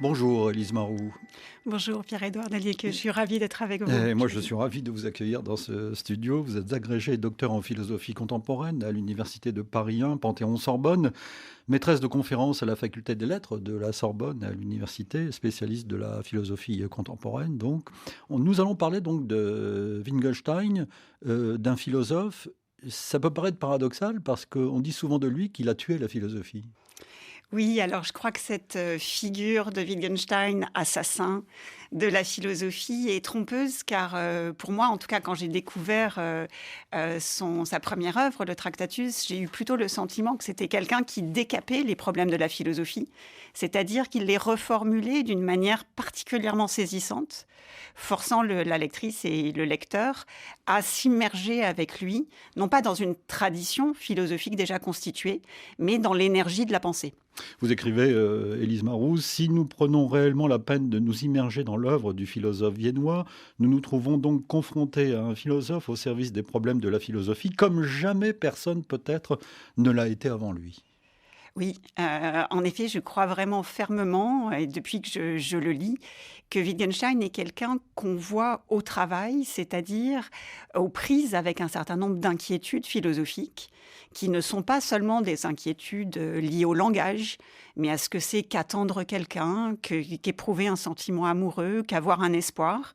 Bonjour Élise Marou. Bonjour Pierre-Édouard Delier, je suis ravie d'être avec vous. Et moi je suis ravi de vous accueillir dans ce studio. Vous êtes agrégé et docteur en philosophie contemporaine à l'université de Paris 1, Panthéon-Sorbonne, maîtresse de conférences à la faculté des lettres de la Sorbonne à l'université, spécialiste de la philosophie contemporaine. Donc, nous allons parler donc de Wittgenstein, d'un philosophe. Ça peut paraître paradoxal parce qu'on dit souvent de lui qu'il a tué la philosophie. Oui, alors je crois que cette figure de Wittgenstein, assassin de la philosophie, est trompeuse car pour moi, en tout cas, quand j'ai découvert sa première œuvre, le Tractatus, j'ai eu plutôt le sentiment que c'était quelqu'un qui décapait les problèmes de la philosophie, c'est-à-dire qu'il les reformulait d'une manière particulièrement saisissante, forçant la lectrice et le lecteur à s'immerger avec lui, non pas dans une tradition philosophique déjà constituée, mais dans l'énergie de la pensée. Vous écrivez, Élise Marou, « Si nous prenons réellement la peine de nous immerger dans l'œuvre du philosophe viennois, nous nous trouvons donc confrontés à un philosophe au service des problèmes de la philosophie, comme jamais personne peut-être ne l'a été avant lui. » Oui, en effet, je crois vraiment fermement, et depuis que je le lis, que Wittgenstein est quelqu'un qu'on voit au travail, c'est-à-dire aux prises avec un certain nombre d'inquiétudes philosophiques, qui ne sont pas seulement des inquiétudes liées au langage, mais à ce que c'est qu'attendre quelqu'un, qu'éprouver un sentiment amoureux, qu'avoir un espoir.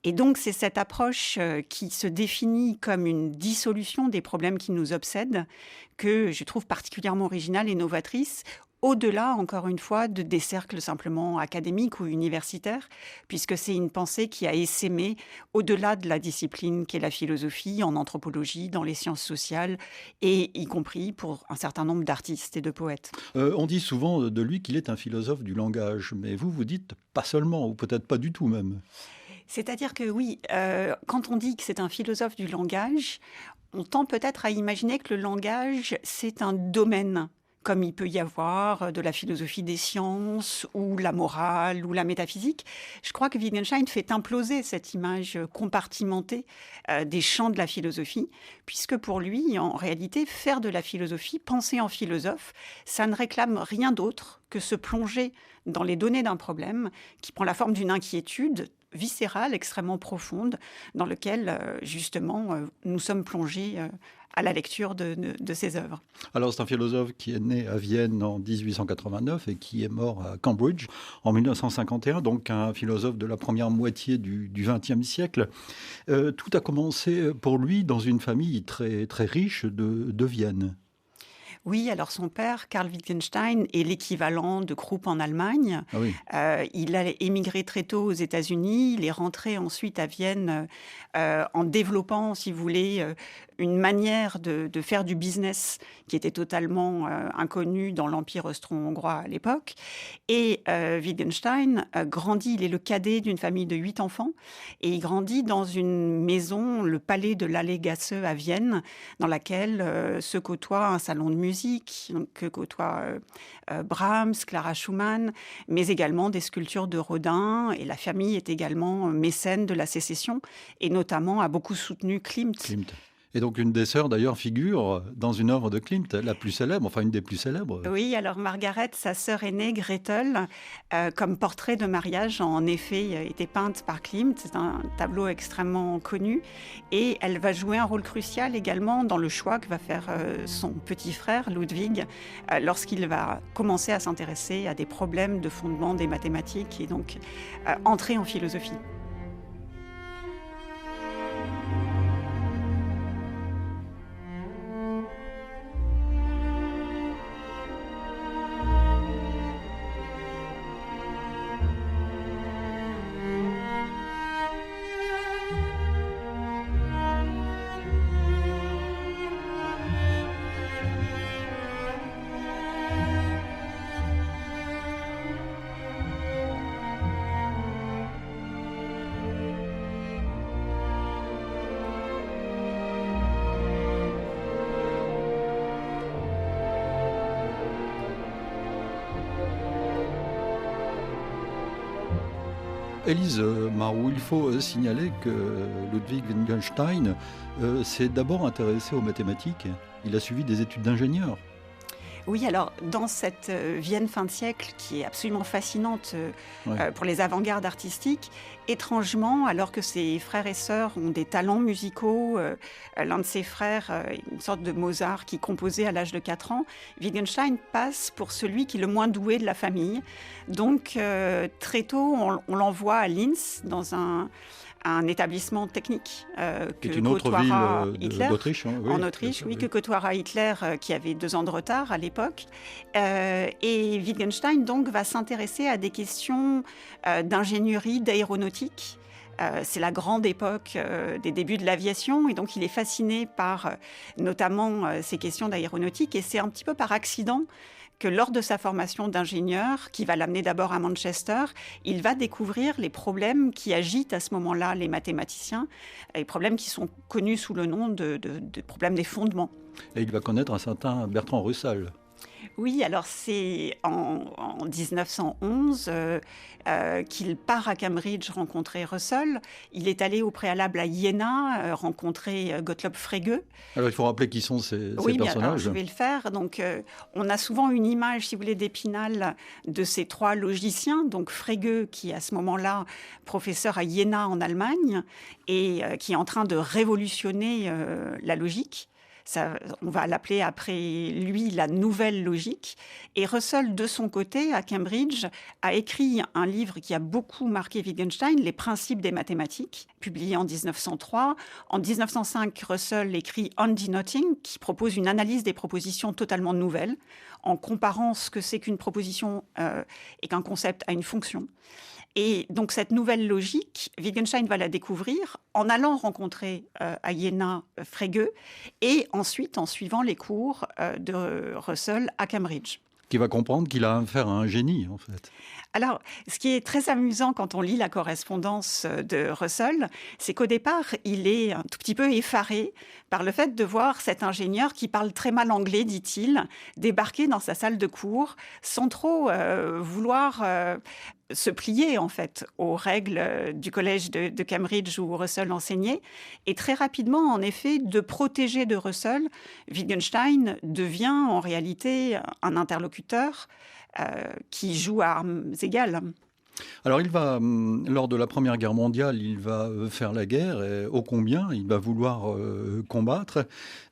Et donc, c'est cette approche qui se définit comme une dissolution des problèmes qui nous obsèdent, que je trouve particulièrement originale et novatrice, au-delà, encore une fois, des cercles simplement académiques ou universitaires, puisque c'est une pensée qui a essaimé au-delà de la discipline qu'est la philosophie, en anthropologie, dans les sciences sociales, et y compris pour un certain nombre d'artistes et de poètes. On dit souvent de lui qu'il est un philosophe du langage, mais vous dites pas seulement, ou peut-être pas du tout même. C'est-à-dire que oui, quand on dit que c'est un philosophe du langage, on tend peut-être à imaginer que le langage, c'est un domaine, comme il peut y avoir de la philosophie des sciences, ou la morale, ou la métaphysique. Je crois que Wittgenstein fait imploser cette image compartimentée des champs de la philosophie, puisque pour lui, en réalité, faire de la philosophie, penser en philosophe, ça ne réclame rien d'autre que se plonger dans les données d'un problème qui prend la forme d'une inquiétude viscérale, extrêmement profonde, dans lequel, justement, nous sommes plongés à la lecture de ses œuvres. Alors, c'est un philosophe qui est né à Vienne en 1889 et qui est mort à Cambridge en 1951, donc un philosophe de la première moitié du XXe siècle. Tout a commencé pour lui dans une famille très, très riche de Vienne. Oui, alors son père, Karl Wittgenstein, est l'équivalent de Krupp en Allemagne. Ah oui. Il a émigré très tôt aux États-Unis. Il est rentré ensuite à Vienne en développant, si vous voulez, une manière de faire du business qui était totalement inconnue dans l'Empire austro-hongrois à l'époque. Et Wittgenstein grandit, il est le cadet d'une famille de 8 enfants, et il grandit dans une maison, le palais de l'Allegasse à Vienne, dans laquelle se côtoie un salon de musique, que côtoient Brahms, Clara Schumann, mais également des sculptures de Rodin. Et la famille est également mécène de la Sécession, et notamment a beaucoup soutenu Klimt. Klimt. Et donc une des sœurs d'ailleurs figure dans une œuvre de Klimt, la plus célèbre, enfin une des plus célèbres. Oui, alors Margaret, sa sœur aînée, Gretel, comme portrait de mariage, en effet, été peinte par Klimt. C'est un tableau extrêmement connu. Et elle va jouer un rôle crucial également dans le choix que va faire son petit frère, Ludwig, lorsqu'il va commencer à s'intéresser à des problèmes de fondement des mathématiques et donc entrer en philosophie. Élise Marou, il faut signaler que Ludwig Wittgenstein s'est d'abord intéressé aux mathématiques. Il a suivi des études d'ingénieur. Oui, alors dans cette Vienne fin de siècle qui est absolument fascinante Ouais. pour les avant-gardes artistiques, étrangement, alors que ses frères et sœurs ont des talents musicaux, l'un de ses frères, une sorte de Mozart qui composait à l'âge de 4 ans, Wittgenstein passe pour celui qui est le moins doué de la famille. Donc très tôt, on l'envoie à Linz dans un établissement technique Qui est que une autre ville côtoiera Hitler. d'Autriche, hein, oui, En bien Autriche, sûr, oui, oui. que côtoiera Hitler, qui avait 2 ans de retard à l'époque. Et Wittgenstein, donc, va s'intéresser à des questions d'ingénierie, d'aéronautique. C'est la grande époque des débuts de l'aviation, et donc il est fasciné par notamment ces questions d'aéronautique. Et c'est un petit peu par accident que lors de sa formation d'ingénieur, qui va l'amener d'abord à Manchester, il va découvrir les problèmes qui agitent à ce moment-là les mathématiciens, les problèmes qui sont connus sous le nom de problèmes des fondements. Et il va connaître un certain Bertrand Russell. Oui, alors c'est en 1911 qu'il part à Cambridge rencontrer Russell. Il est allé au préalable à Iéna rencontrer Gottlob Frege. Alors il faut rappeler qui sont ces Oui, mais alors, personnages. je vais le faire. Donc, on a souvent une image, si vous voulez, d'Épinal de ces 3 logiciens. Donc, Frege, qui est à ce moment-là professeur à Iéna en Allemagne et qui est en train de révolutionner la logique. Ça, on va l'appeler après lui la nouvelle logique. Et Russell, de son côté, à Cambridge, a écrit un livre qui a beaucoup marqué Wittgenstein, Les principes des mathématiques, publié en 1903. En 1905, Russell écrit On Denoting, qui propose une analyse des propositions totalement nouvelles, en comparant ce que c'est qu'une proposition et qu'un concept à une fonction. Et donc cette nouvelle logique, Wittgenstein va la découvrir en allant rencontrer à Iéna Frege et ensuite en suivant les cours de Russell à Cambridge. Qui va comprendre qu'il a affaire à un génie, en fait. Alors, ce qui est très amusant quand on lit la correspondance de Russell, c'est qu'au départ, il est un tout petit peu effaré par le fait de voir cet ingénieur qui parle très mal anglais, dit-il, débarquer dans sa salle de cours sans trop vouloir se plier en fait aux règles du collège de Cambridge où Russell enseignait. Et très rapidement, en effet, de protéger de Russell, Wittgenstein devient en réalité un interlocuteur qui joue à armes égales. Alors il va, lors de la Première Guerre mondiale, il va faire la guerre, et ô combien il va vouloir combattre.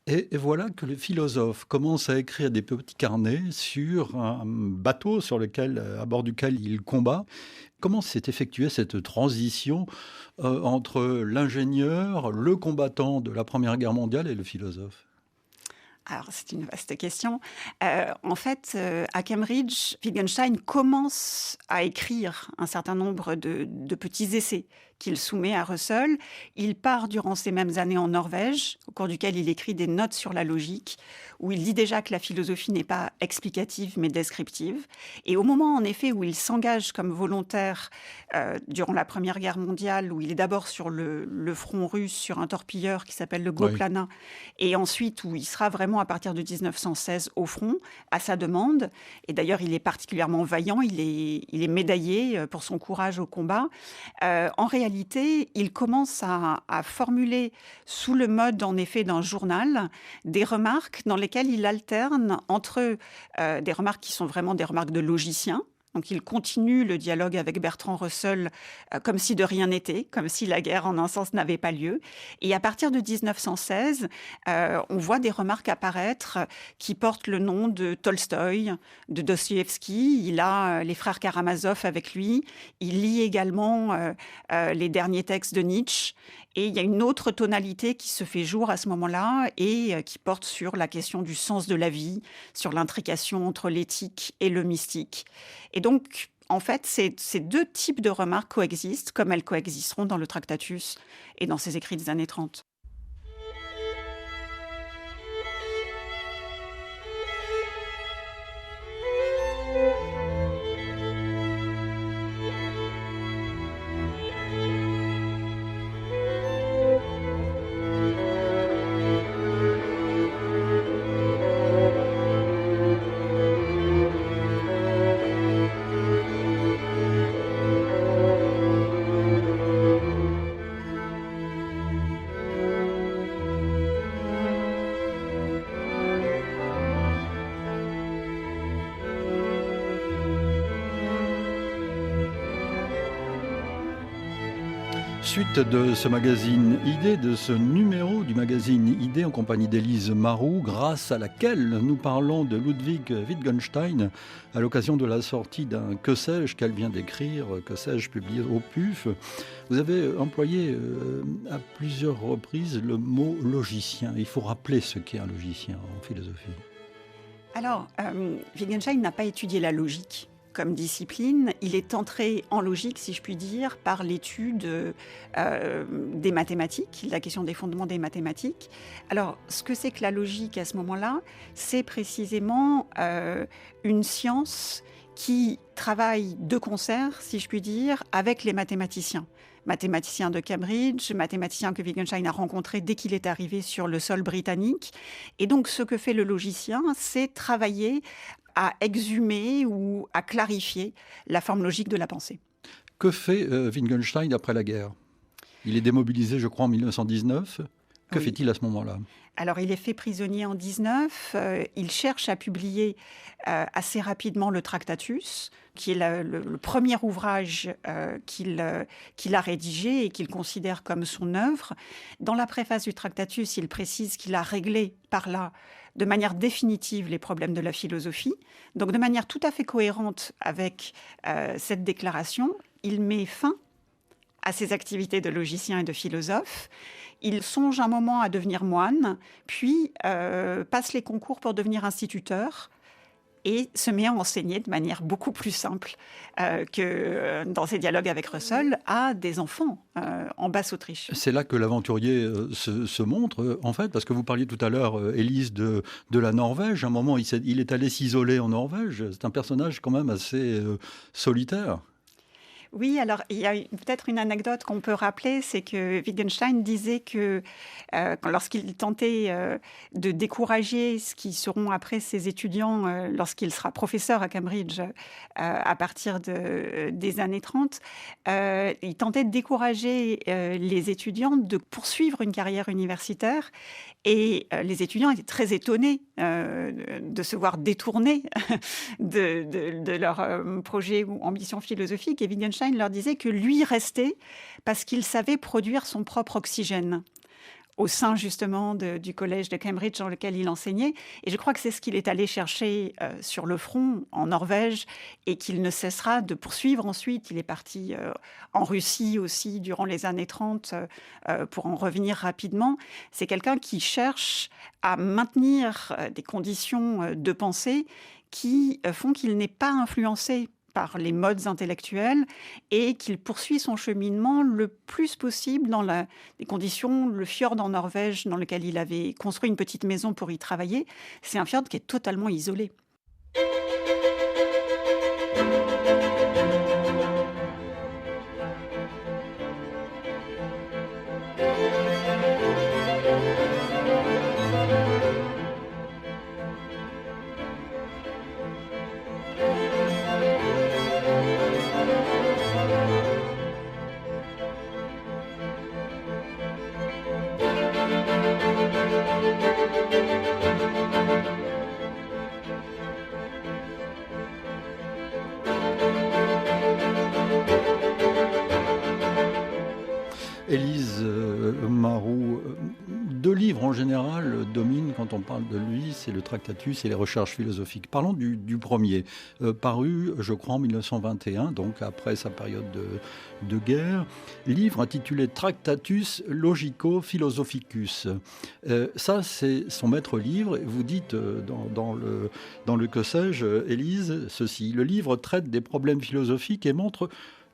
Et voilà que le philosophe commence à écrire des petits carnets sur un bateau à bord duquel il combat. Comment s'est effectuée cette transition entre l'ingénieur, le combattant de la Première Guerre mondiale et le philosophe ? Alors, c'est une vaste question. En fait, à Cambridge, Wittgenstein commence à écrire un certain nombre de petits essais qu'il soumet à Russell. Il part durant ces mêmes années en Norvège, au cours duquel il écrit des notes sur la logique, où il dit déjà que la philosophie n'est pas explicative, mais descriptive. Et au moment, en effet, où il s'engage comme volontaire durant la Première Guerre mondiale, où il est d'abord sur le front russe, sur un torpilleur qui s'appelle le Goplana, et ensuite où il sera vraiment à partir de 1916 au front, à sa demande. Et d'ailleurs, il est particulièrement vaillant, il est médaillé pour son courage au combat. En réalité, il commence à formuler, sous le mode en effet d'un journal, des remarques dans lesquelles il alterne entre des remarques qui sont vraiment des remarques de logicien. Donc il continue le dialogue avec Bertrand Russell comme si de rien n'était, comme si la guerre en un sens n'avait pas lieu. Et à partir de 1916, on voit des remarques apparaître qui portent le nom de Tolstoï, de Dostoïevski. Il a les frères Karamazov avec lui. Il lit également les derniers textes de Nietzsche. Et il y a une autre tonalité qui se fait jour à ce moment-là et qui porte sur la question du sens de la vie, sur l'intrication entre l'éthique et le mystique. Et donc, en fait, ces 2 types de remarques coexistent, comme elles coexisteront dans le Tractatus et dans ses écrits des années 30. Suite de ce magazine Idée, de ce numéro du magazine Idée en compagnie d'Élise Marou, grâce à laquelle nous parlons de Ludwig Wittgenstein à l'occasion de la sortie d'un Que sais-je qu'elle vient d'écrire, Que sais-je publié au PUF. Vous avez employé à plusieurs reprises le mot logicien. Il faut rappeler ce qu'est un logicien en philosophie. Alors, Wittgenstein n'a pas étudié la logique comme discipline. Il est entré en logique, si je puis dire, par l'étude des mathématiques, la question des fondements des mathématiques. Alors, ce que c'est que la logique à ce moment-là, c'est précisément une science qui travaille de concert, si je puis dire, avec les mathématiciens. Mathématicien de Cambridge, mathématicien que Wittgenstein a rencontré dès qu'il est arrivé sur le sol britannique. Et donc, ce que fait le logicien, c'est travailler à exhumer ou à clarifier la forme logique de la pensée. Que fait Wittgenstein après la guerre ? Il est démobilisé, je crois, en 1919. Que fait-il à ce moment-là ? Alors, il est fait prisonnier en 19. Il cherche à publier assez rapidement le Tractatus, qui est le premier ouvrage qu'il a rédigé et qu'il considère comme son œuvre. Dans la préface du Tractatus, il précise qu'il a réglé par là de manière définitive les problèmes de la philosophie. Donc, de manière tout à fait cohérente avec cette déclaration, il met fin à ses activités de logicien et de philosophe. Il songe un moment à devenir moine, puis passe les concours pour devenir instituteur et se met à enseigner de manière beaucoup plus simple que dans ses dialogues avec Russell à des enfants en Basse-Autriche. C'est là que l'aventurier se montre, en fait, parce que vous parliez tout à l'heure, Élise, de la Norvège. À un moment, il est allé s'isoler en Norvège. C'est un personnage quand même assez solitaire. Oui, alors il y a peut-être une anecdote qu'on peut rappeler, c'est que Wittgenstein disait que lorsqu'il tentait de décourager ce qui seront après ses étudiants lorsqu'il sera professeur à Cambridge à partir des années 30, il tentait de décourager les étudiants de poursuivre une carrière universitaire. Et les étudiants étaient très étonnés de se voir détournés de leur projet ou ambition philosophique. Et Wittgenstein leur disait que lui restait parce qu'il savait produire son propre oxygène au sein justement du collège de Cambridge dans lequel il enseignait. Et je crois que c'est ce qu'il est allé chercher sur le front, en Norvège, et qu'il ne cessera de poursuivre ensuite. Il est parti en Russie aussi durant les années 30 pour en revenir rapidement. C'est quelqu'un qui cherche à maintenir des conditions de pensée qui font qu'il n'est pas influencé par les modes intellectuels et qu'il poursuit son cheminement le plus possible dans les conditions, le fjord en Norvège dans lequel il avait construit une petite maison pour y travailler. C'est un fjord qui est totalement isolé. Élise Marou, deux livres en général dominent quand on parle de lui, c'est le Tractatus et les recherches philosophiques. Parlons du premier, paru, je crois, en 1921, donc après sa période de guerre. Livre intitulé Tractatus Logico-Philosophicus. Ça, c'est son maître livre. Vous dites dans le Que sais-je, Élise, ceci. Le livre traite des problèmes philosophiques et montre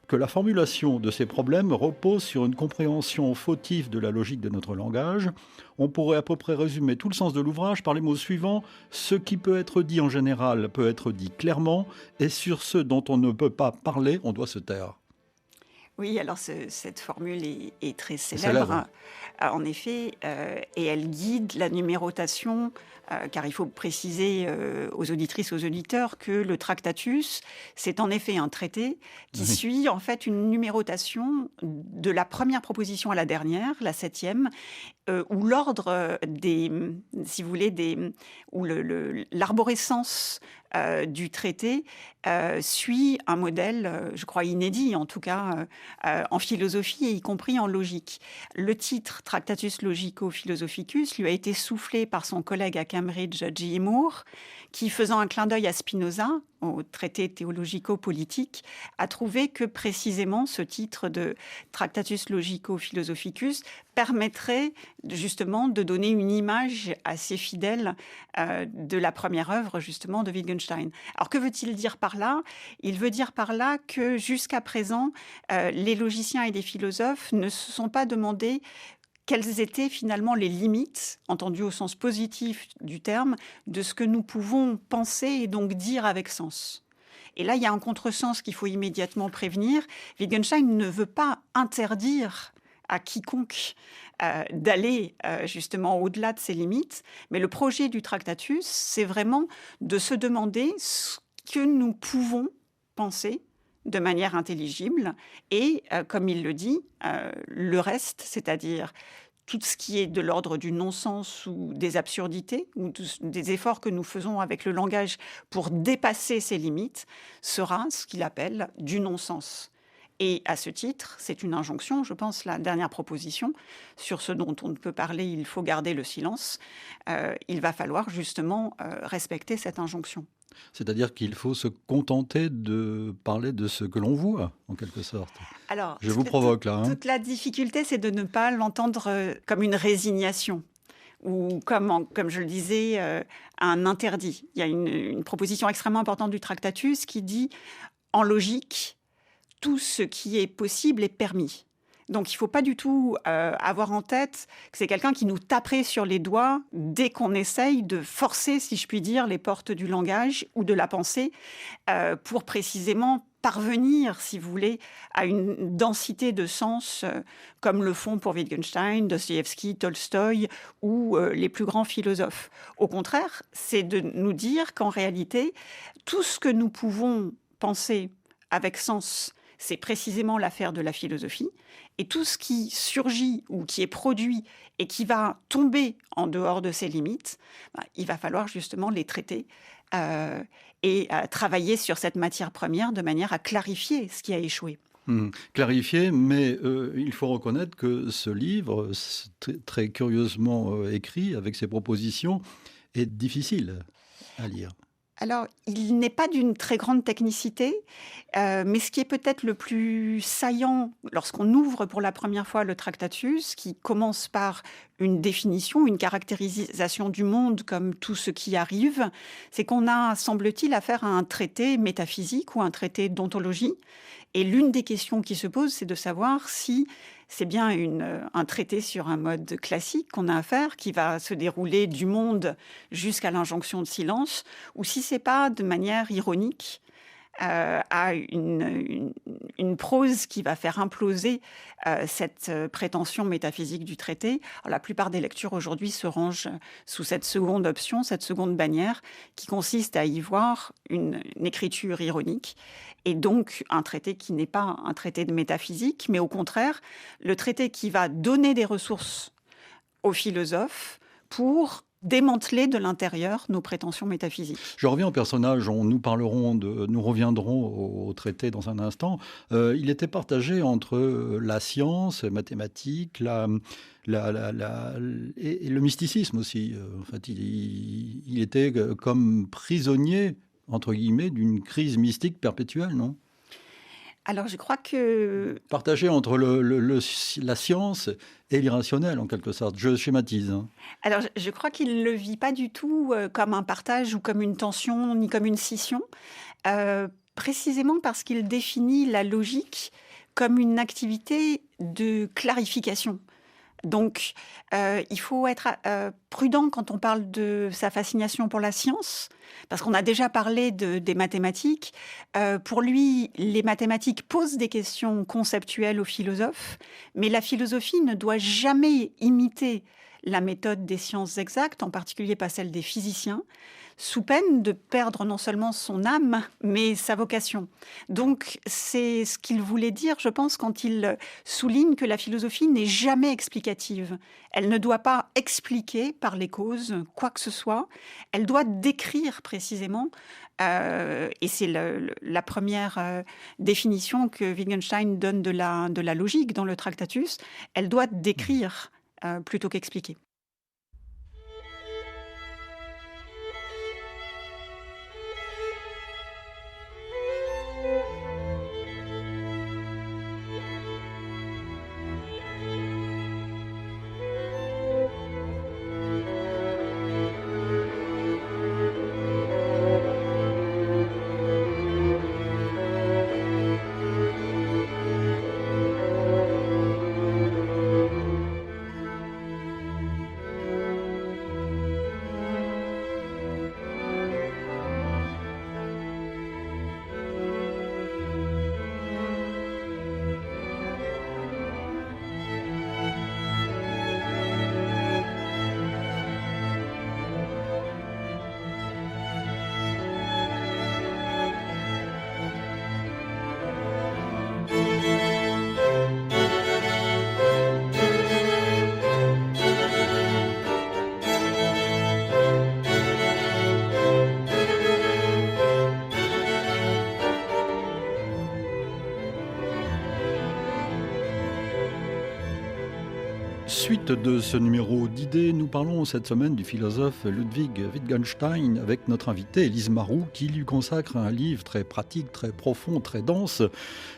que la formulation de ces problèmes repose sur une compréhension fautive de la logique de notre langage. On pourrait à peu près résumer tout le sens de l'ouvrage par les mots suivants. Ce qui peut être dit en général peut être dit clairement, et sur ce dont on ne peut pas parler, on doit se taire. Oui, alors cette formule est très célèbre, en effet, et elle guide la numérotation, car il faut préciser aux auditrices, aux auditeurs que le Tractatus, c'est en effet un traité qui suit en fait une numérotation de la première proposition à la dernière, la 7e, où l'ordre des, si vous voulez, où l'arborescence du traité suit un modèle, je crois inédit en tout cas, en philosophie et y compris en logique. Le titre Tractatus Logico-Philosophicus lui a été soufflé par son collègue à Cambridge, G. Moore, qui, faisant un clin d'œil à Spinoza, au traité théologico-politique, a trouvé que précisément ce titre de Tractatus Logico-Philosophicus permettrait justement de donner une image assez fidèle de la première œuvre justement de Wittgenstein. Alors que veut-il dire par là ? Il veut dire par là que jusqu'à présent, les logiciens et les philosophes ne se sont pas demandé quelles étaient finalement les limites, entendues au sens positif du terme, de ce que nous pouvons penser et donc dire avec sens. Et là, il y a un contresens qu'il faut immédiatement prévenir. Wittgenstein ne veut pas interdire à quiconque d'aller justement au-delà de ses limites, mais le projet du Tractatus, c'est vraiment de se demander ce que nous pouvons penser de manière intelligible et, comme il le dit, le reste, c'est-à-dire tout ce qui est de l'ordre du non-sens ou des absurdités, ou des efforts que nous faisons avec le langage pour dépasser ces limites, sera ce qu'il appelle du non-sens. Et à ce titre, c'est une injonction, je pense, la dernière proposition, sur ce dont on ne peut parler, il faut garder le silence. Il va falloir justement respecter cette injonction. C'est-à-dire qu'il faut se contenter de parler de ce que l'on voit, en quelque sorte. Alors, Je vous provoque là. Toute la difficulté, c'est de ne pas l'entendre comme une résignation ou comme je le disais, un interdit. Il y a une proposition extrêmement importante du Tractatus qui dit, en logique, tout ce qui est possible est permis. Donc, il ne faut pas du tout avoir en tête que c'est quelqu'un qui nous taperait sur les doigts dès qu'on essaye de forcer, si je puis dire, les portes du langage ou de la pensée pour précisément parvenir, si vous voulez, à une densité de sens comme le font pour Wittgenstein, Dostoïevski, Tolstoï ou les plus grands philosophes. Au contraire, c'est de nous dire qu'en réalité, tout ce que nous pouvons penser avec sens, c'est précisément l'affaire de la philosophie. Et tout ce qui surgit ou qui est produit et qui va tomber en dehors de ces limites, il va falloir justement les traiter et travailler sur cette matière première de manière à clarifier ce qui a échoué. Clarifier, mais il faut reconnaître que ce livre, très curieusement écrit, avec ses propositions, est difficile à lire. Alors, il n'est pas d'une très grande technicité, mais ce qui est peut-être le plus saillant lorsqu'on ouvre pour la première fois le Tractatus, qui commence par une définition, une caractérisation du monde comme tout ce qui arrive, c'est qu'on a, semble-t-il, affaire à un traité métaphysique ou un traité d'ontologie. Et l'une des questions qui se pose, c'est de savoir si c'est bien un traité sur un mode classique qu'on a à faire, qui va se dérouler du monde jusqu'à l'injonction de silence, ou si c'est pas de manière ironique à une prose qui va faire imploser cette prétention métaphysique du traité. Alors, la plupart des lectures aujourd'hui se rangent sous cette seconde option, cette seconde bannière, qui consiste à y voir une écriture ironique, et donc un traité qui n'est pas un traité de métaphysique, mais au contraire, le traité qui va donner des ressources aux philosophes pour démanteler de l'intérieur nos prétentions métaphysiques. Je reviens au personnage, nous reviendrons au traité dans un instant. Il était partagé entre la science, les mathématiques, et le mysticisme aussi. En fait, il était comme prisonnier, entre guillemets, d'une crise mystique perpétuelle, non ? Alors, je crois que... Partagé entre la science et l'irrationnel, en quelque sorte. Je schématise. Alors, je crois qu'il ne le vit pas du tout comme un partage ou comme une tension, ni comme une scission, précisément parce qu'il définit la logique comme une activité de clarification. Donc, il faut être prudent quand on parle de sa fascination pour la science, parce qu'on a déjà parlé des mathématiques. Pour lui, les mathématiques posent des questions conceptuelles aux philosophes, mais la philosophie ne doit jamais imiter la méthode des sciences exactes, en particulier pas celle des physiciens. sous peine de perdre non seulement son âme, mais sa vocation. Donc, c'est ce qu'il voulait dire, je pense, quand il souligne que la philosophie n'est jamais explicative. Elle ne doit pas expliquer par les causes quoi que ce soit. Elle doit décrire précisément, et c'est la première définition que Wittgenstein donne de la logique dans le Tractatus. Elle doit décrire plutôt qu'expliquer. Suite de ce numéro d'idées, nous parlons cette semaine du philosophe Ludwig Wittgenstein avec notre invitée Élise Marou qui lui consacre un livre très pratique, très profond, très dense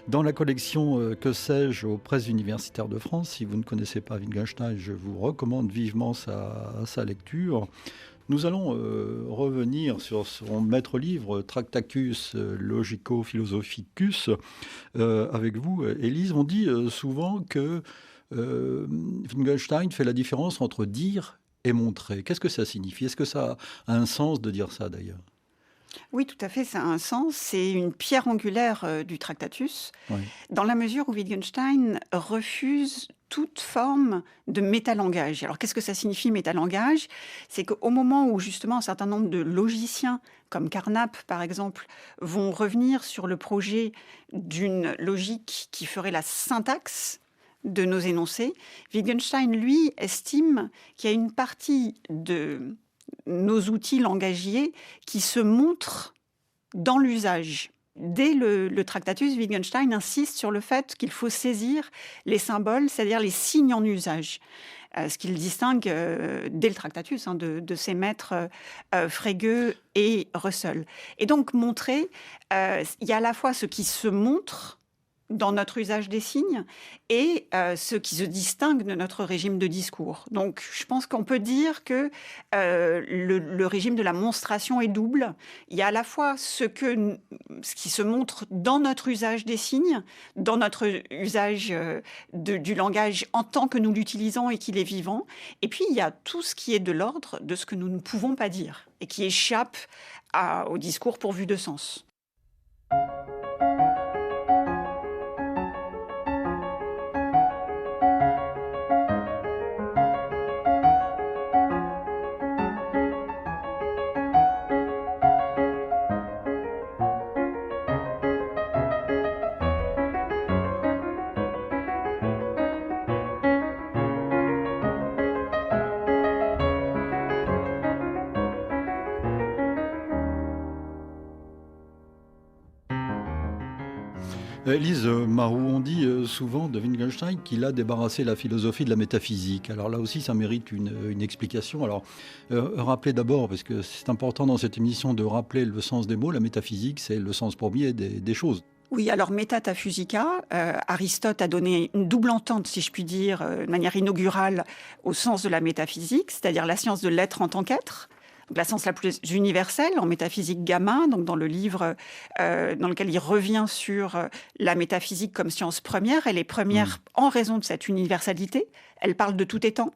dans la collection Que sais-je aux presses universitaires de France. Si vous ne connaissez pas Wittgenstein, je vous recommande vivement sa lecture. Nous allons revenir sur son maître livre Tractatus Logico-Philosophicus avec vous, Élise. On dit souvent que Wittgenstein fait la différence entre dire et montrer. Qu'est-ce que ça signifie? Est-ce que ça a un sens de dire ça d'ailleurs? Oui, tout à fait, ça a un sens. C'est une pierre angulaire du Tractatus, Oui. dans la mesure où Wittgenstein refuse toute forme de métalangage. Alors, qu'est-ce que ça signifie métalangage? C'est qu'au moment où, justement, un certain nombre de logiciens, comme Carnap, par exemple, vont revenir sur le projet d'une logique qui ferait la syntaxe de nos énoncés, Wittgenstein, lui, estime qu'il y a une partie de nos outils langagiers qui se montrent dans l'usage. Dès le Tractatus, Wittgenstein insiste sur le fait qu'il faut saisir les symboles, c'est-à-dire les signes en usage. Ce qu'il distingue dès le Tractatus de ses maîtres Frege et Russell. Et donc, montrer, il y a à la fois ce qui se montre dans notre usage des signes et ce qui se distingue de notre régime de discours. Donc, je pense qu'on peut dire que le régime de la monstration est double. Il y a à la fois ce qui se montre dans notre usage des signes, dans notre usage du langage en tant que nous l'utilisons et qu'il est vivant. Et puis, il y a tout ce qui est de l'ordre de ce que nous ne pouvons pas dire et qui échappe au discours pourvu de sens. Élise Marou, on dit souvent de Wittgenstein qu'il a débarrassé la philosophie de la métaphysique. Alors là aussi, ça mérite une explication. Alors, rappelez d'abord, parce que c'est important dans cette émission de rappeler le sens des mots, la métaphysique, c'est le sens premier des choses. Oui, alors métata physica, Aristote a donné une double entente, si je puis dire, de manière inaugurale, au sens de la métaphysique, c'est-à-dire la science de l'être en tant qu'être. Donc la science la plus universelle, en métaphysique gamma, donc dans le livre dans lequel il revient sur la métaphysique comme science première. Elle est première en raison de cette universalité. Elle parle de tout étant.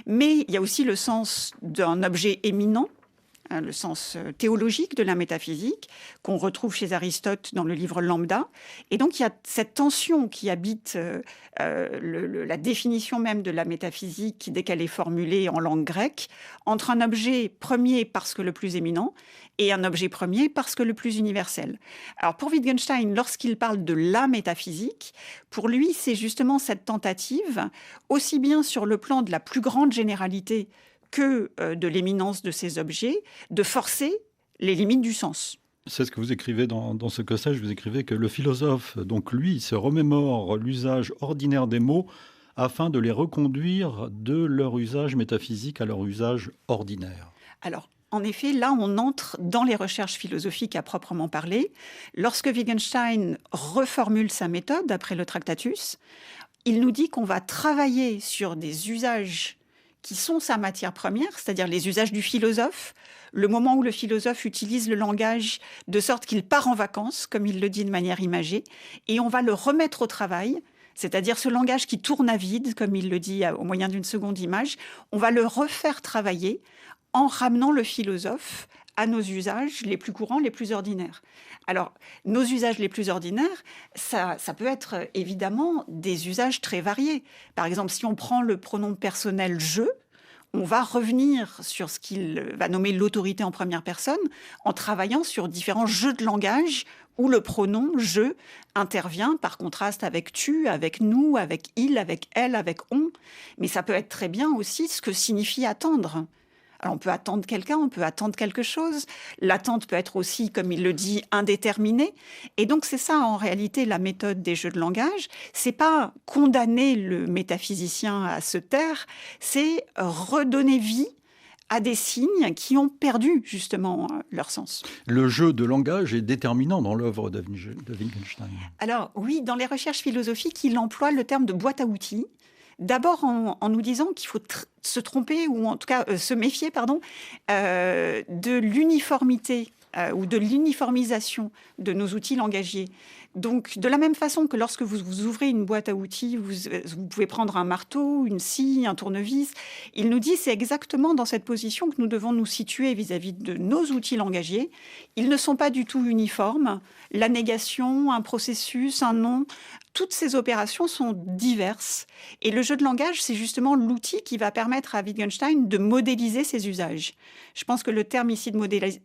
Mais il y a aussi le sens d'un objet éminent, le sens théologique de la métaphysique, qu'on retrouve chez Aristote dans le livre Lambda. Et donc, il y a cette tension qui habite la définition même de la métaphysique, dès qu'elle est formulée en langue grecque, entre un objet premier parce que le plus éminent et un objet premier parce que le plus universel. Alors, pour Wittgenstein, lorsqu'il parle de la métaphysique, pour lui, c'est justement cette tentative, aussi bien sur le plan de la plus grande généralité que de l'éminence de ces objets, de forcer les limites du sens. C'est ce que vous écrivez dans ce passage, vous écrivez que le philosophe, donc lui, se remémore l'usage ordinaire des mots afin de les reconduire de leur usage métaphysique à leur usage ordinaire. Alors, en effet, là, on entre dans les recherches philosophiques à proprement parler. Lorsque Wittgenstein reformule sa méthode après le Tractatus, il nous dit qu'on va travailler sur des usages qui sont sa matière première, c'est-à-dire les usages du philosophe, le moment où le philosophe utilise le langage de sorte qu'il part en vacances, comme il le dit de manière imagée, et on va le remettre au travail, c'est-à-dire ce langage qui tourne à vide, comme il le dit au moyen d'une seconde image, on va le refaire travailler en ramenant le philosophe à nos usages les plus courants, les plus ordinaires. Alors, nos usages les plus ordinaires, ça peut être évidemment des usages très variés. Par exemple, si on prend le pronom personnel « je », on va revenir sur ce qu'il va nommer l'autorité en première personne en travaillant sur différents jeux de langage où le pronom « je » intervient par contraste avec « tu », avec « nous », avec « il », avec « elle », avec « on ». Mais ça peut être très bien aussi ce que signifie « attendre ». Alors on peut attendre quelqu'un, on peut attendre quelque chose. L'attente peut être aussi, comme il le dit, indéterminée. Et donc c'est ça en réalité la méthode des jeux de langage. C'est pas condamner le métaphysicien à se taire, c'est redonner vie à des signes qui ont perdu justement leur sens. Le jeu de langage est déterminant dans l'œuvre de Wittgenstein. Alors oui, dans les recherches philosophiques, il emploie le terme de boîte à outils. D'abord en nous disant qu'il faut se tromper, ou en tout cas se méfier, de l'uniformité ou de l'uniformisation de nos outils langagiers. Donc, de la même façon que lorsque vous ouvrez une boîte à outils, vous pouvez prendre un marteau, une scie, un tournevis. Il nous dit c'est exactement dans cette position que nous devons nous situer vis-à-vis de nos outils langagiers. Ils ne sont pas du tout uniformes. La négation, un processus, un nom, toutes ces opérations sont diverses. Et le jeu de langage, c'est justement l'outil qui va permettre à Wittgenstein de modéliser ses usages. Je pense que le terme ici de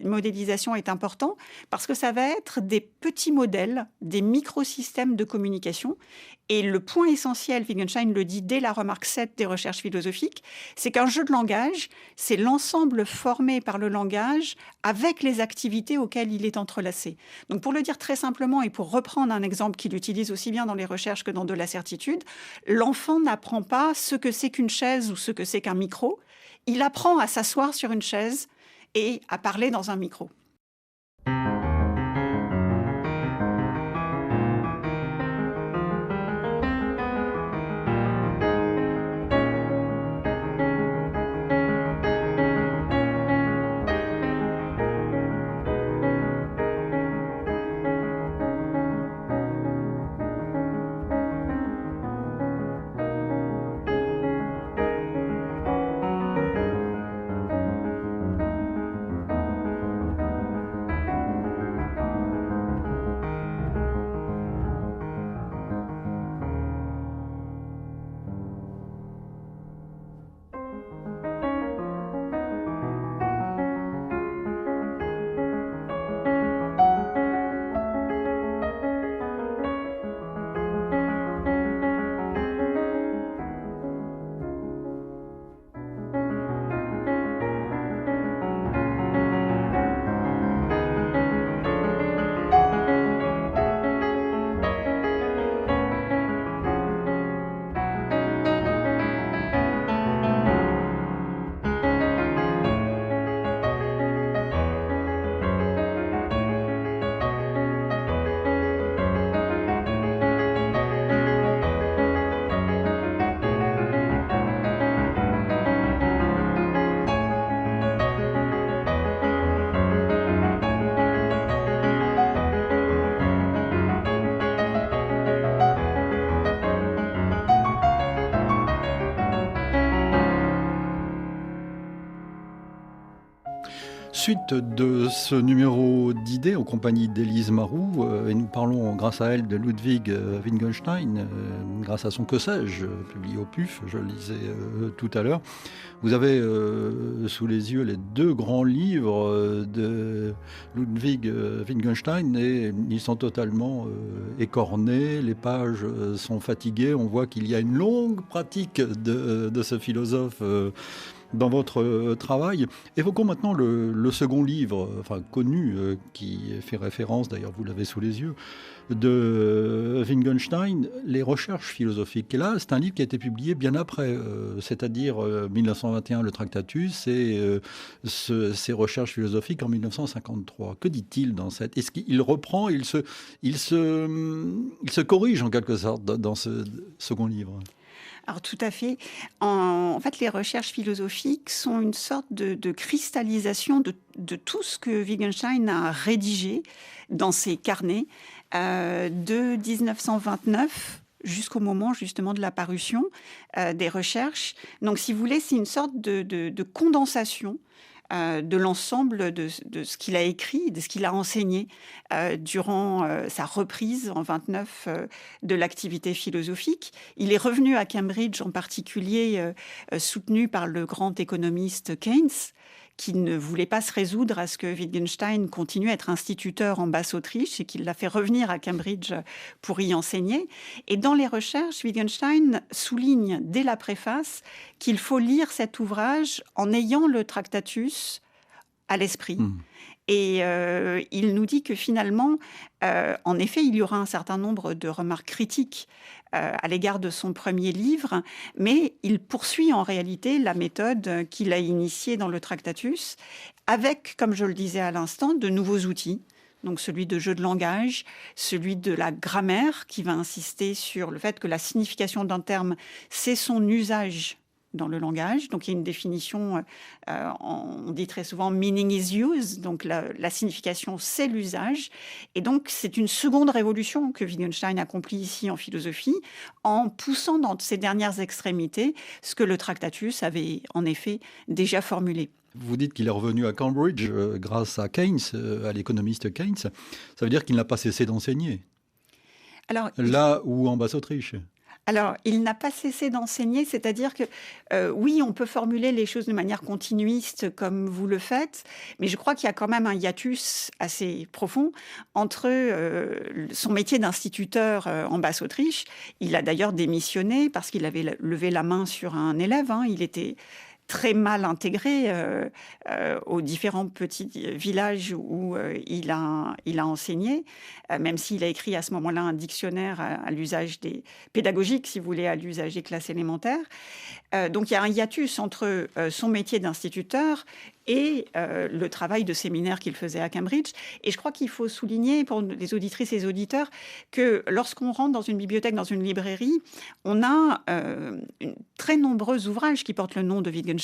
modélisation est important parce que ça va être des petits modèles, des microsystèmes de communication. Et le point essentiel, Wittgenstein le dit dès la remarque 7 des recherches philosophiques, c'est qu'un jeu de langage, c'est l'ensemble formé par le langage avec les activités auxquelles il est entrelacé. Donc pour le dire très simplement et pour reprendre un exemple qu'il utilise aussi bien dans les recherches que dans de la certitude, l'enfant n'apprend pas ce que c'est qu'une chaise ou ce que c'est qu'un micro. Il apprend à s'asseoir sur une chaise et à parler dans un micro. Suite de ce numéro d'idées en compagnie d'Élise Marou, et nous parlons grâce à elle de Ludwig Wittgenstein, grâce à son Que sais-je, publié au PUF, je le lisais tout à l'heure. Vous avez sous les yeux les deux grands livres de Ludwig Wittgenstein et ils sont totalement écornés, les pages sont fatiguées, on voit qu'il y a une longue pratique de ce philosophe dans votre travail. Évoquons maintenant le second livre, enfin connu, qui fait référence, d'ailleurs vous l'avez sous les yeux, de Wittgenstein, Les recherches philosophiques. Et là, c'est un livre qui a été publié bien après, c'est-à-dire 1921, le Tractatus, et ces recherches philosophiques en 1953. Que dit-il dans cette... Est-ce qu'il reprend, il se corrige en quelque sorte dans ce second livre? Alors tout à fait. En fait, les recherches philosophiques sont une sorte de cristallisation de tout ce que Wittgenstein a rédigé dans ses carnets de 1929 jusqu'au moment justement de la parution des recherches. Donc si vous voulez, c'est une sorte de condensation de l'ensemble de ce qu'il a écrit, de ce qu'il a enseigné durant sa reprise en 29 de l'activité philosophique. Il est revenu à Cambridge, en particulier soutenu par le grand économiste Keynes, qui ne voulait pas se résoudre à ce que Wittgenstein continue à être instituteur en Basse-Autriche et qu'il l'a fait revenir à Cambridge pour y enseigner. Et dans les recherches, Wittgenstein souligne dès la préface qu'il faut lire cet ouvrage en ayant le Tractatus à l'esprit. Et il nous dit que finalement, en effet, il y aura un certain nombre de remarques critiques à l'égard de son premier livre, mais il poursuit en réalité la méthode qu'il a initiée dans le Tractatus, avec, comme je le disais à l'instant, de nouveaux outils. Donc celui de jeu de langage, celui de la grammaire, qui va insister sur le fait que la signification d'un terme, c'est son usage dans le langage. Donc il y a une définition, on dit très souvent « meaning is use », donc la signification, c'est l'usage. Et donc c'est une seconde révolution que Wittgenstein accomplit ici en philosophie, en poussant dans ses dernières extrémités ce que le Tractatus avait en effet déjà formulé. Vous dites qu'il est revenu à Cambridge grâce à Keynes, à l'économiste Keynes. Ça veut dire qu'il n'a pas cessé d'enseigner. Alors, là où en Basse-Autriche. Alors, il n'a pas cessé d'enseigner, c'est-à-dire que oui, on peut formuler les choses de manière continuiste comme vous le faites, mais je crois qu'il y a quand même un hiatus assez profond entre son métier d'instituteur en Basse-Autriche. Il a d'ailleurs démissionné parce qu'il avait levé la main sur un élève. Il était très mal intégré aux différents petits villages où il a enseigné, même s'il a écrit à ce moment-là un dictionnaire à l'usage des pédagogiques, si vous voulez, à l'usage des classes élémentaires. Donc il y a un hiatus entre son métier d'instituteur et le travail de séminaire qu'il faisait à Cambridge. Et je crois qu'il faut souligner pour les auditrices et les auditeurs que lorsqu'on rentre dans une bibliothèque, dans une librairie, on a très nombreux ouvrages qui portent le nom de Wittgenstein.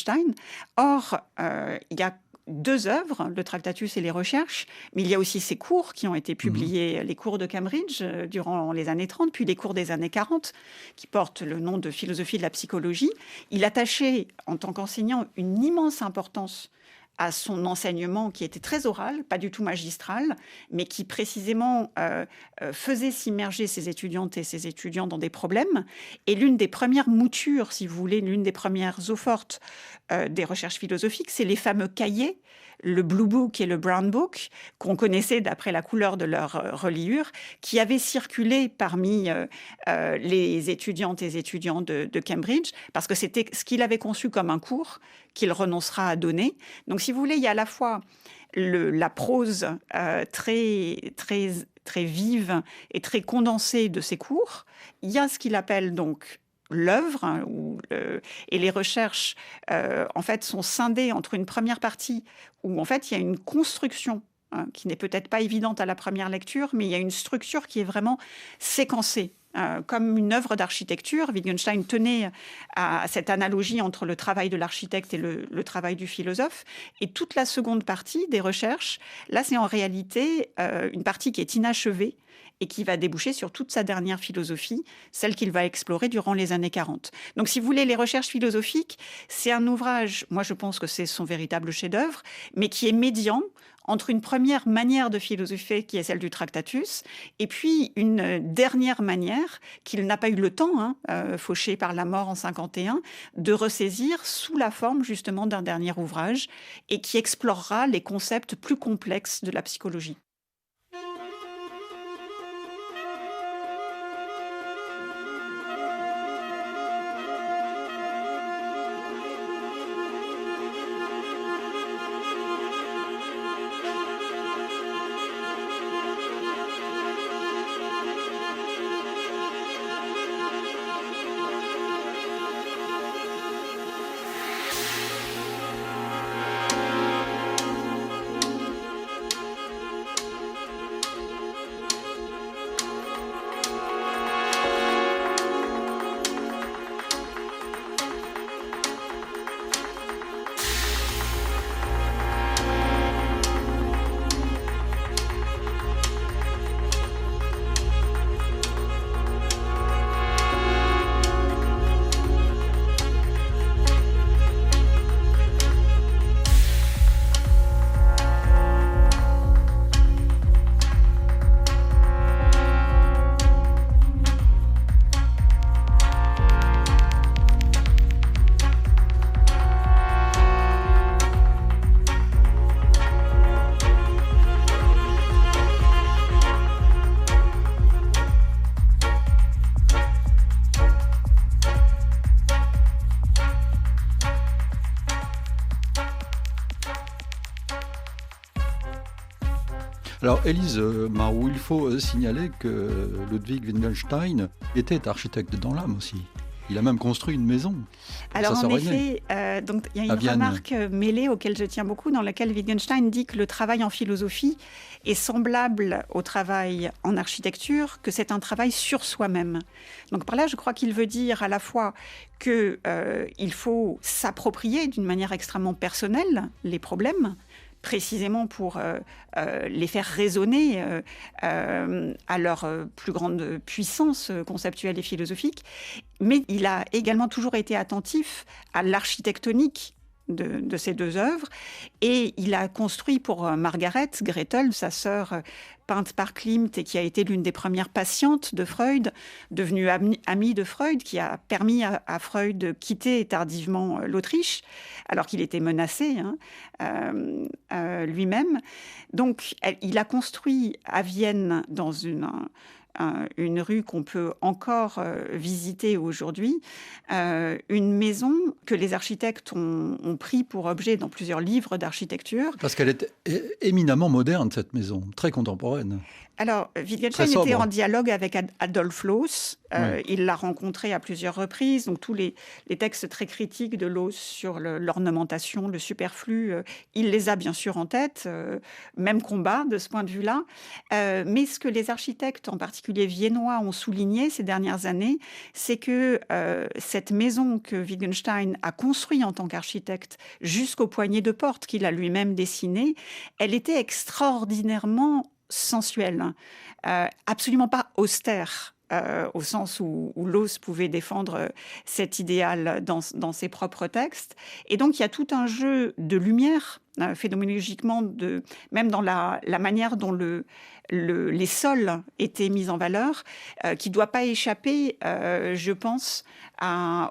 Or, il y a deux œuvres, le Tractatus et les recherches, mais il y a aussi ses cours qui ont été publiés, les cours de Cambridge durant les années 30, puis les cours des années 40, qui portent le nom de philosophie de la psychologie. Il attachait, en tant qu'enseignant, une immense importance à son enseignement qui était très oral, pas du tout magistral, mais qui précisément faisait s'immerger ses étudiantes et ses étudiants dans des problèmes. Et l'une des premières moutures, si vous voulez, l'une des premières eaux-fortes des recherches philosophiques, c'est les fameux cahiers, le Blue Book et le Brown Book, qu'on connaissait d'après la couleur de leur reliure, qui avaient circulé parmi les étudiantes et étudiants de Cambridge, parce que c'était ce qu'il avait conçu comme un cours qu'il renoncera à donner. Donc, si vous voulez, il y a à la fois la prose très vive et très condensée de ses cours. Il y a ce qu'il appelle donc l'œuvre, et les recherches en fait sont scindées entre une première partie où en fait il y a une construction qui n'est peut-être pas évidente à la première lecture, mais il y a une structure qui est vraiment séquencée. Comme une œuvre d'architecture, Wittgenstein tenait à cette analogie entre le travail de l'architecte et le travail du philosophe. Et toute la seconde partie des recherches, là c'est en réalité une partie qui est inachevée et qui va déboucher sur toute sa dernière philosophie, celle qu'il va explorer durant les années 40. Donc si vous voulez, les recherches philosophiques, c'est un ouvrage, moi je pense que c'est son véritable chef-d'œuvre, mais qui est médian entre une première manière de philosopher qui est celle du Tractatus, et puis une dernière manière qu'il n'a pas eu le temps, fauché par la mort en 51, de ressaisir sous la forme justement d'un dernier ouvrage, et qui explorera les concepts plus complexes de la psychologie. Alors, Élise Marou, il faut signaler que Ludwig Wittgenstein était architecte dans l'âme aussi. Il a même construit une maison. Alors en effet, donc il y a une remarque mêlée auquel je tiens beaucoup, dans laquelle Wittgenstein dit que le travail en philosophie est semblable au travail en architecture, que c'est un travail sur soi-même. Donc par là, je crois qu'il veut dire à la fois qu'il faut s'approprier d'une manière extrêmement personnelle les problèmes, précisément pour les faire résonner à leur plus grande puissance conceptuelle et philosophique. Mais il a également toujours été attentif à l'architectonique de ces deux œuvres. Et il a construit pour Margaret Gretel, sa sœur peinte par Klimt et qui a été l'une des premières patientes de Freud, devenue amie de Freud, qui a permis à Freud de quitter tardivement l'Autriche, alors qu'il était menacé lui-même. Donc, il a construit à Vienne, dans une rue qu'on peut encore visiter aujourd'hui, une maison que les architectes ont pris pour objet dans plusieurs livres d'architecture. Parce qu'elle est éminemment moderne, cette maison, très contemporaine. Alors, Wittgenstein était en dialogue avec Adolf Loos. Oui. Il l'a rencontré à plusieurs reprises. Donc, tous les textes très critiques de Loos sur l'ornementation, le superflu, il les a bien sûr en tête. Même combat de ce point de vue-là. Mais ce que les architectes, en particulier viennois, ont souligné ces dernières années, c'est que cette maison que Wittgenstein a construite en tant qu'architecte, jusqu'au poignet de porte qu'il a lui-même dessiné, elle était extraordinairement sensuelle, absolument pas austère, au sens où Loos pouvait défendre cet idéal dans ses propres textes. Et donc, il y a tout un jeu de lumière, phénoménologiquement, même dans la manière dont les sols étaient mis en valeur, qui ne doit pas échapper, je pense,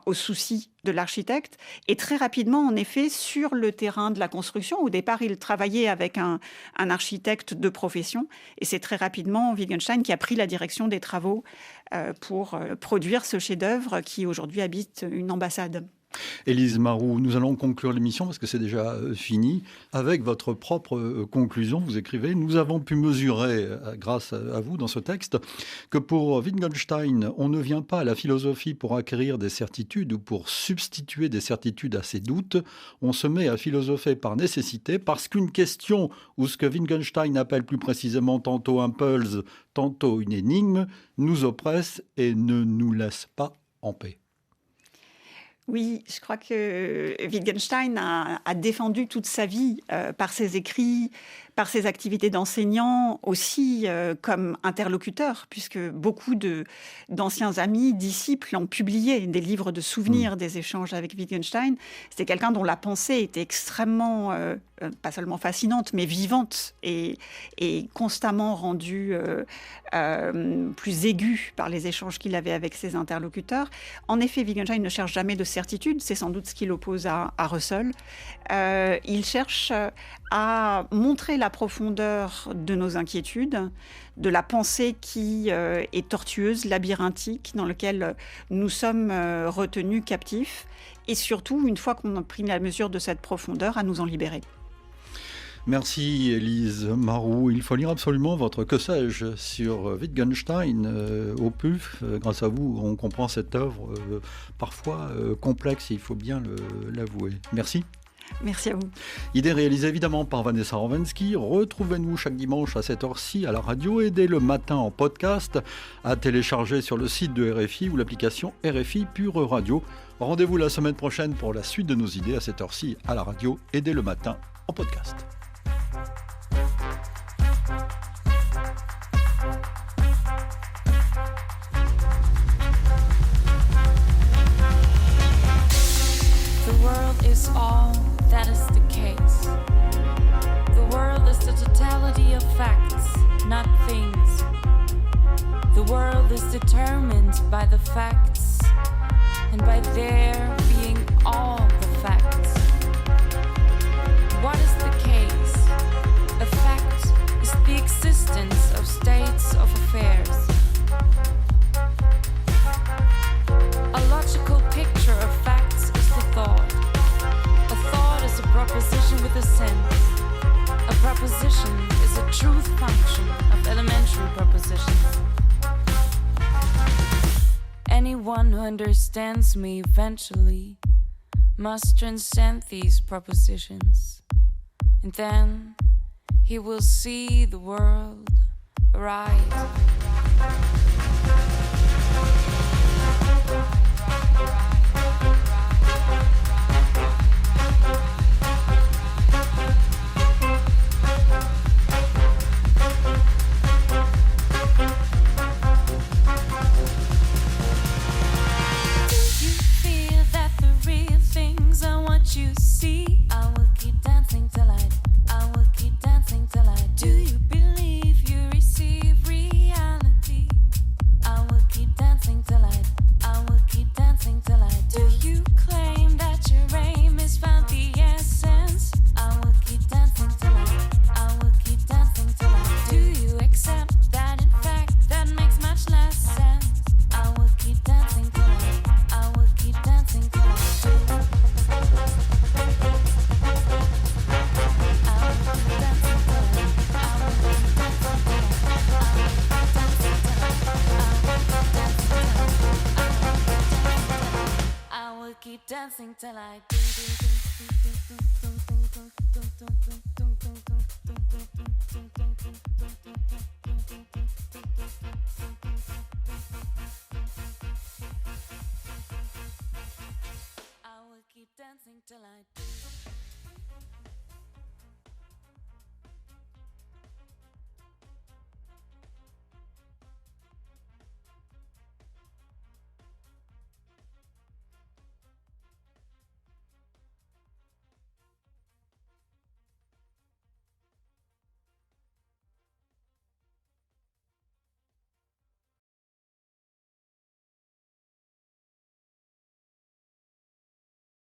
aux soucis de l'architecte. Et très rapidement, en effet, sur le terrain de la construction, au départ, il travaillait avec un architecte de profession. Et c'est très rapidement Wittgenstein qui a pris la direction des travaux pour produire ce chef-d'œuvre qui, aujourd'hui, habite une ambassade. Élise Marou, nous allons conclure l'émission parce que c'est déjà fini. Avec votre propre conclusion, vous écrivez « Nous avons pu mesurer, grâce à vous dans ce texte, que pour Wittgenstein, on ne vient pas à la philosophie pour acquérir des certitudes ou pour substituer des certitudes à ses doutes. On se met à philosopher par nécessité parce qu'une question ou ce que Wittgenstein appelle plus précisément tantôt un pulse, tantôt une énigme, nous oppresse et ne nous laisse pas en paix. » Oui, je crois que Wittgenstein a défendu toute sa vie par ses écrits, par ses activités d'enseignant, aussi comme interlocuteur, puisque beaucoup d'anciens amis, disciples ont publié des livres de Mm. souvenirs des échanges avec Wittgenstein. C'était quelqu'un dont la pensée était extrêmement, pas seulement fascinante, mais vivante et constamment rendue plus aiguë par les échanges qu'il avait avec ses interlocuteurs. En effet, Wittgenstein ne cherche jamais de certitude, c'est sans doute ce qui l'oppose à Russell. Il cherche à montrer la profondeur de nos inquiétudes, de la pensée qui est tortueuse, labyrinthique, dans laquelle nous sommes retenus captifs, et surtout, une fois qu'on a pris la mesure de cette profondeur, à nous en libérer. Merci Élise Marou. Il faut lire absolument votre Que sais-je sur Wittgenstein au PUF. Grâce à vous, on comprend cette œuvre parfois complexe, il faut bien l'avouer. Merci. Merci à vous. Idée réalisée évidemment par Vanessa Rovensky. Retrouvez-nous chaque dimanche à cette heure-ci à la radio et dès le matin en podcast à télécharger sur le site de RFI ou l'application RFI Pure Radio. Rendez-vous la semaine prochaine pour la suite de nos idées à cette heure-ci à la radio et dès le matin en podcast. The world is all that is the case. The world is the totality of facts, not things. The world is determined by the facts, and by their being all the facts. What is the case? A fact is the existence of states of affairs. A logical picture of facts is the thought. A thought is a proposition with a sense. A proposition is a truth function of elementary propositions. Anyone who understands me eventually must transcend these propositions. And then he will see the world right. You see, I will keep dancing till I will keep dancing till I do. You believe you receive reality? I will keep dancing till I will keep dancing till I do. You claim that your aim is found the essence? I will keep dancing till I will keep dancing till I do. You accept that in fact that makes much less sense? I will keep dancing till I will keep dancing till I do. I will keep dancing till I do.